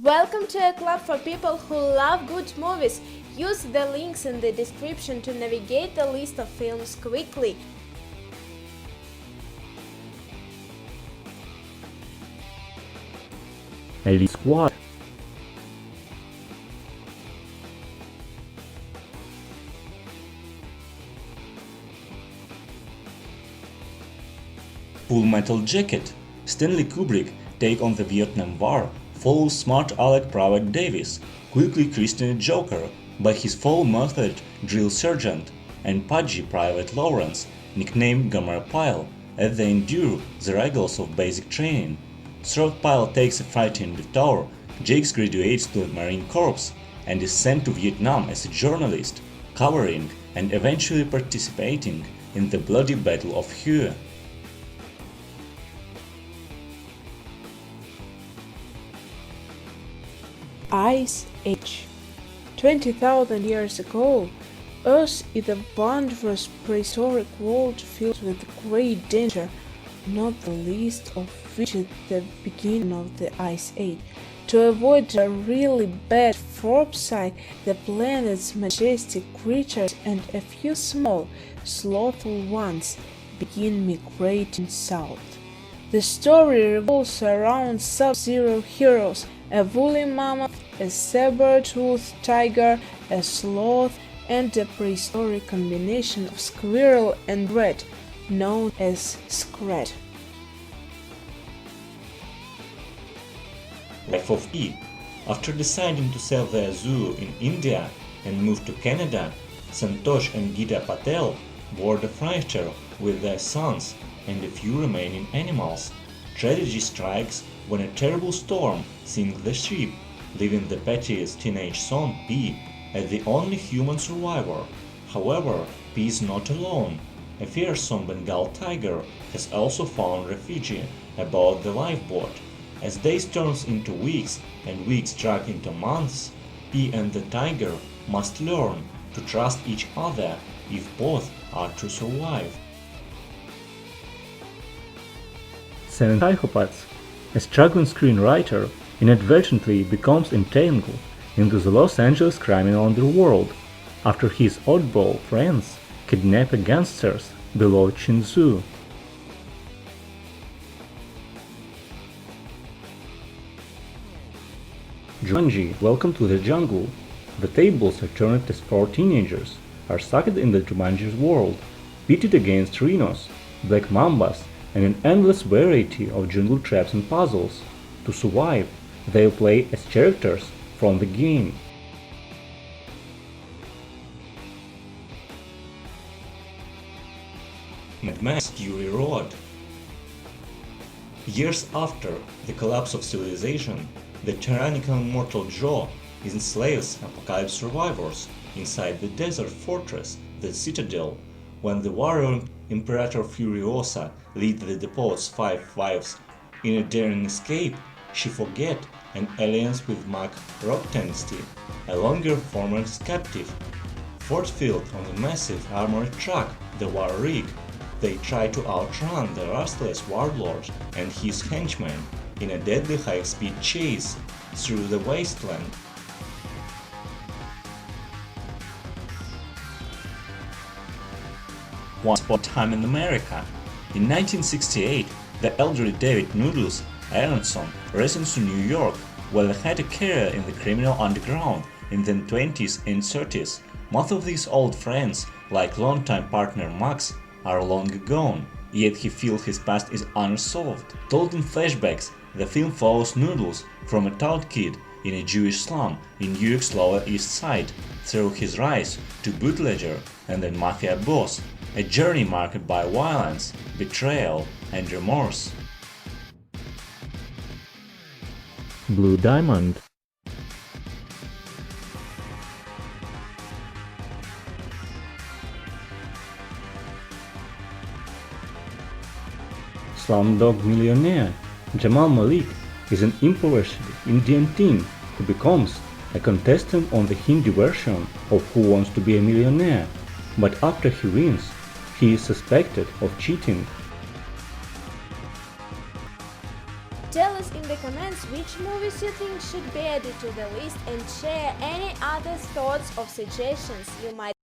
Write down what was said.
Welcome to a club for people who love good movies. Use the links in the description to navigate the list of films quickly. Elite Squad. Full Metal Jacket. Stanley Kubrick take on the Vietnam War follows smart Alec Private Davis, quickly christened a Joker by his full-mouthed drill sergeant, and pudgy Private Lawrence, nicknamed Gomer Pyle, as they endure the rigors of basic training. Through Pyle takes a fighting detour, Jakes graduates to the Marine Corps and is sent to Vietnam as a journalist, covering and eventually participating in the bloody Battle of Hue. Ice Age. 20,000 years ago, Earth is a wondrous prehistoric world filled with great danger, not the least of which is the beginning of the Ice Age. To avoid a really bad foresight, the planet's majestic creatures and a few small, slothful ones begin migrating south. The story revolves around Sub-Zero heroes, a woolly mammoth, a saber-toothed tiger, a sloth, and a prehistoric combination of squirrel and rat, known as Scrat. Life of Pi. After deciding to sell their zoo in India and move to Canada, Santosh and Geeta Patel board a freighter with their sons and a few remaining animals. Tragedy strikes when a terrible storm sinks the ship, leaving the pettiest teenage son, Pi, as the only human survivor. However, Pi is not alone. A fearsome Bengal tiger has also found refuge aboard the lifeboat. As days turns into weeks and weeks drag into months, Pi and the tiger must learn to trust each other if both are to survive. Psychopaths. A struggling screenwriter inadvertently becomes entangled into the Los Angeles criminal underworld after his oddball friends kidnap gangsters below Chinzu. Jumanji, Welcome to the Jungle. The tables are turned as four teenagers are sucked in the Jumanji's world, pitted against rhinos, black mambas, and an endless variety of jungle traps and puzzles. To survive, they'll play as characters from the game. Mad Max Fury Road. Years after the collapse of civilization, the tyrannical Mortal Joe enslaves apocalypse survivors inside the desert fortress, the Citadel. When the warrior Imperator Furiosa leads the deposed five wives in a daring escape, she forgets and alliance with Mac Rocktansty, a longer former captive. Filled on a massive armored truck, the War Rig, they try to outrun the restless warlord and his henchmen in a deadly high-speed chase through the wasteland. Once upon a time in America. In 1968, the elderly David Noodles Aronson resided in New York, while he had a career in the criminal underground in the 20s and 30s. Most of these old friends, like longtime partner Max, are long gone, yet he feels his past is unresolved. Told in flashbacks, the film follows Noodles from a taught kid in a Jewish slum in New York's Lower East Side through his rise to bootlegger and then mafia boss, a journey marked by violence, betrayal, and remorse. Blue Diamond. Slumdog Millionaire. Jamal Malik is an impoverished Indian teen who becomes a contestant on the Hindi version of Who Wants to Be a Millionaire, but after he wins, he is suspected of cheating. Tell us us in the comments which movies you think should be added to the list and share any other thoughts or suggestions you might